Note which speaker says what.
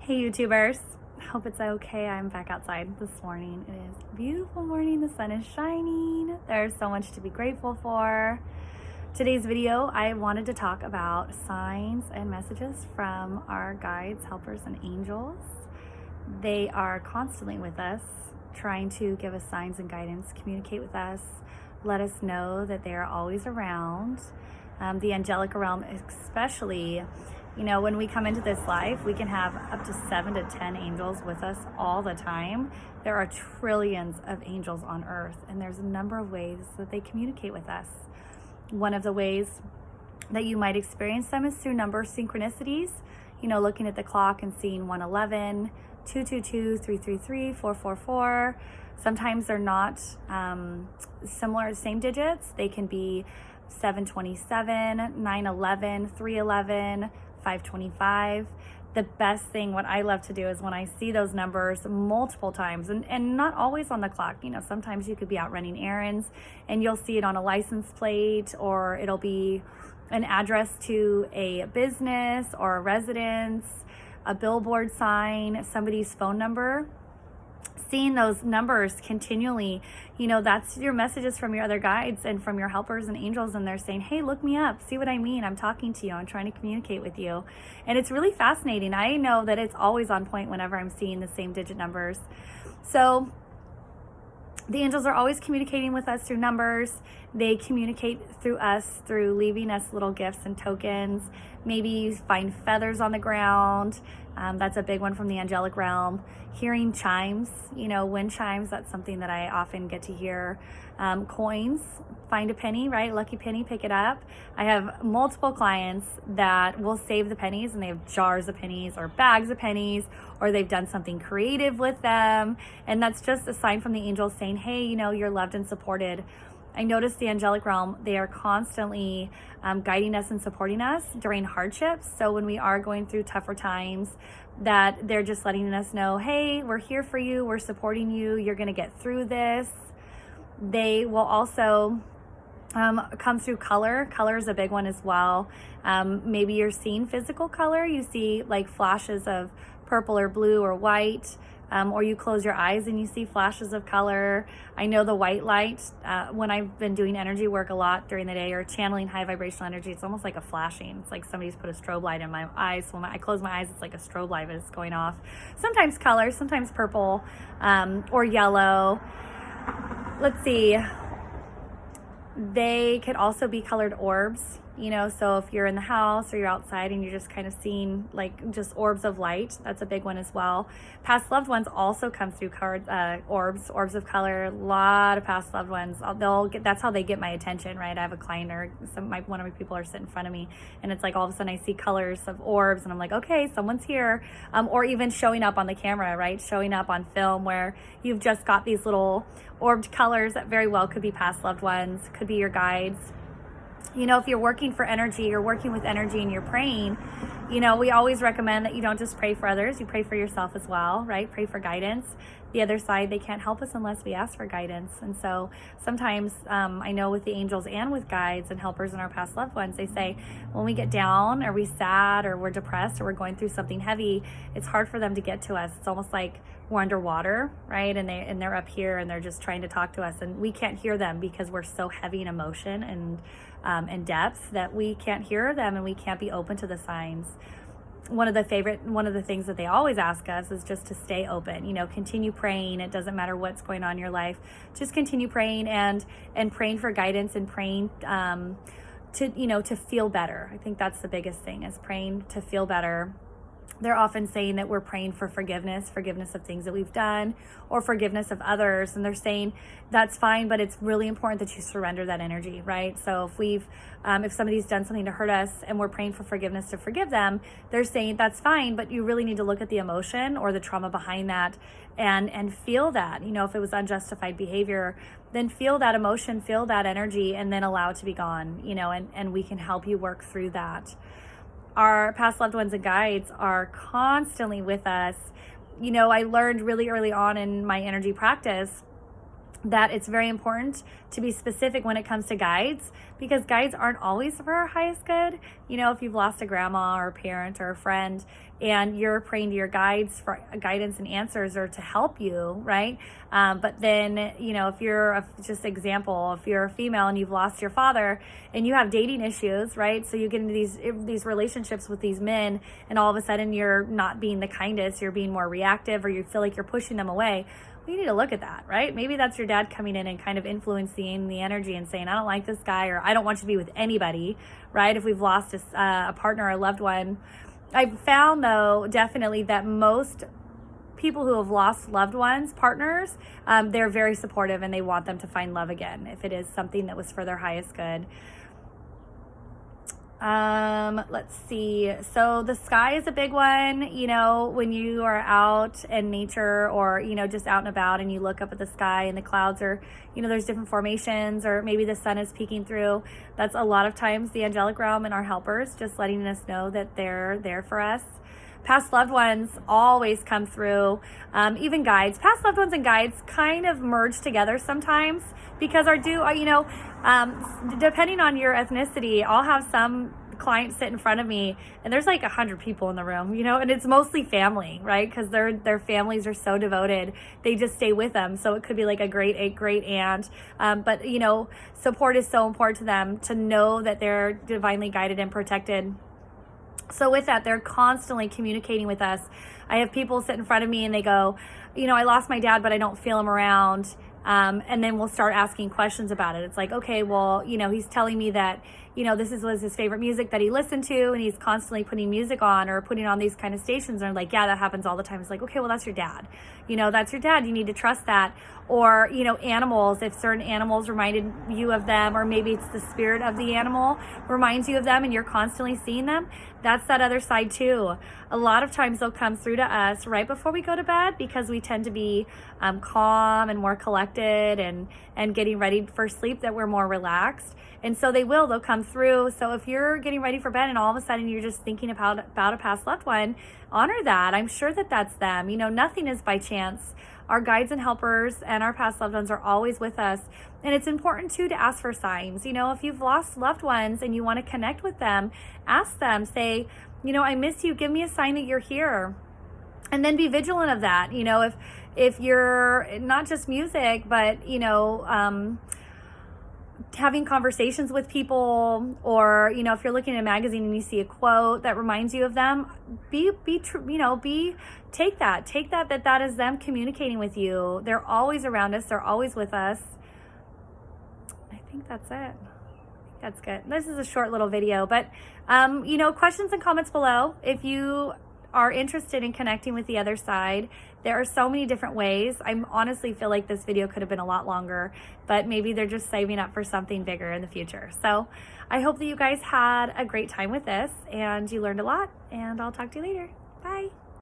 Speaker 1: Hey YouTubers, hope it's okay. I'm back outside this morning. It is a beautiful morning. The sun is shining. There's so much to be grateful for. Today's video, I wanted to talk about signs and messages from our guides, helpers, and angels. They are constantly with us, trying to give us signs and guidance, communicate with us, let us know that they are always around. The angelic realm especially, when we come into this life, we can have up to 7 to 10 angels with us all the time. There are trillions of angels on earth, and there's a number of ways that they communicate with us. One of the ways that you might experience them is through number synchronicities, looking at the clock and seeing 111, 222, 333, 444. Sometimes they're not similar, same digits. They can be 727, 911, 311, 525. The best thing, what I love to do is when I see those numbers multiple times, and not always on the clock, sometimes you could be out running errands and you'll see it on a license plate, or it'll be an address to a business or a residence, a billboard sign, somebody's phone number. Seeing those numbers continually, that's your messages from your other guides and from your helpers and angels, and they're saying, hey, look me up, see what I mean, I'm talking to you, I'm trying to communicate with you. And it's really fascinating. I know that it's always on point whenever I'm seeing the same digit numbers. So the angels are always communicating with us through numbers. They communicate through us through leaving us little gifts and tokens. Maybe you find feathers on the ground. That's a big one from the angelic realm. Hearing chimes, wind chimes, that's something that I often get to hear. Coins, find a penny, right? Lucky penny, pick it up. I have multiple clients that will save the pennies, and they have jars of pennies or bags of pennies, or they've done something creative with them. And that's just a sign from the angels saying, hey, you're loved and supported. I notice the angelic realm, they are constantly guiding us and supporting us during hardships. So when we are going through tougher times, that they're just letting us know, hey, we're here for you, we're supporting you, you're gonna get through this. They will also come through color. Color is a big one as well. Maybe you're seeing physical color, you see like flashes of purple or blue or white. Or you close your eyes and you see flashes of color. I know the white light, when I've been doing energy work a lot during the day or channeling high vibrational energy, it's almost like a flashing. It's like somebody's put a strobe light in my eyes. So when I close my eyes, it's like a strobe light is going off. Sometimes color, sometimes purple, or yellow. Let's see. They could also be colored orbs, so if you're in the house or you're outside and you're just kind of seeing like just orbs of light, that's a big one as well. Past loved ones also come through orbs of color. A lot of past loved ones, that's how they get my attention, right? I have a client or one of my people are sitting in front of me, and it's like all of a sudden I see colors of orbs, and I'm like, okay, someone's here. Or even showing up on the camera, right? Showing up on film where you've just got these little orbed colors that very well could be past loved ones, could be your guides. If you're working for energy, you're working with energy and you're praying, we always recommend that you don't just pray for others, you pray for yourself as well, right? Pray for guidance. The other side, they can't help us unless we ask for guidance. And so sometimes I know with the angels and with guides and helpers and our past loved ones, they say when we get down or we sad or we're depressed or we're going through something heavy, it's hard for them to get to us. It's almost like we're underwater, right? And they're up here and they're just trying to talk to us, and we can't hear them because we're so heavy in emotion and depth that we can't hear them and we can't be open to the signs. One of the things that they always ask us is just to stay open, continue praying. It doesn't matter what's going on in your life, just continue praying and praying for guidance and praying to feel better. I think that's the biggest thing, is praying to feel better. They're often saying that we're praying for forgiveness of things that we've done, or forgiveness of others. And they're saying that's fine, but it's really important that you surrender that energy, right? So if somebody's done something to hurt us and we're praying for forgiveness to forgive them, they're saying that's fine, but you really need to look at the emotion or the trauma behind that and feel that. If it was unjustified behavior, then feel that emotion, feel that energy, and then allow it to be gone, and we can help you work through that. Our past loved ones and guides are constantly with us. I learned really early on in my energy practice that it's very important to be specific when it comes to guides, because guides aren't always for our highest good. You know, if you've lost a grandma or a parent or a friend and you're praying to your guides for guidance and answers or to help you, right? But then, you know, if you're just example, if you're a female and you've lost your father and you have dating issues, right? So you get into these relationships with these men and all of a sudden you're not being the kindest, you're being more reactive, or you feel like you're pushing them away. We need to look at that, right? Maybe that's your dad coming in and kind of influencing the energy and saying, I don't like this guy, or I don't want you to be with anybody, right? If we've lost a partner or a loved one. I've found, though, definitely that most people who have lost loved ones, partners, they're very supportive and they want them to find love again if it is something that was for their highest good. Let's see. So the sky is a big one. You know, when you are out in nature or, you know, just out and about and you look up at the sky and the clouds are, you know, there's different formations, or maybe the sun is peeking through. That's a lot of times the angelic realm and our helpers just letting us know that they're there for us. Past loved ones always come through, even guides. Past loved ones and guides kind of merge together sometimes, because depending on your ethnicity, I'll have some clients sit in front of me and there's like 100 people in the room, you know, and it's mostly family, right? Because their families are so devoted, they just stay with them. So it could be like a great aunt, but you know, support is so important to them to know that they're divinely guided and protected. So with that, they're constantly communicating with us. I have people sit in front of me and they go, you know, I lost my dad, but I don't feel him around. And then we'll start asking questions about it. It's like, okay, well, you know, he's telling me that, you know, was his favorite music that he listened to, and he's constantly putting music on or putting on these kind of stations. And I'm like, yeah, that happens all the time. It's like, okay, well, that's your dad. You know, that's your dad. You need to trust that. Or, you know, animals, if certain animals reminded you of them, or maybe it's the spirit of the animal reminds you of them and you're constantly seeing them, that's that other side too. A lot of times they'll come through to us right before we go to bed, because we tend to be calm and more collected and getting ready for sleep, that we're more relaxed. And so they'll come through. So if you're getting ready for bed and all of a sudden you're just thinking about a past loved one, honor that. I'm sure that that's them. You know, nothing is by chance. Our guides and helpers and our past loved ones are always with us. And it's important too to ask for signs. You know, if you've lost loved ones and you want to connect with them, ask them, say, you know, I miss you. Give me a sign that you're here. And then be vigilant of that. You know, if you're not just music, but, you know, having conversations with people, or, you know, if you're looking at a magazine and you see a quote that reminds you of them, take that is them communicating with you. They're always around us. They're always with us. I think that's it. That's good. This is a short little video, but, you know, questions and comments below. If you are interested in connecting with the other side, there are so many different ways. I honestly feel like this video could have been a lot longer, but maybe they're just saving up for something bigger in the future. So I hope that you guys had a great time with this and you learned a lot, and I'll talk to you later. Bye.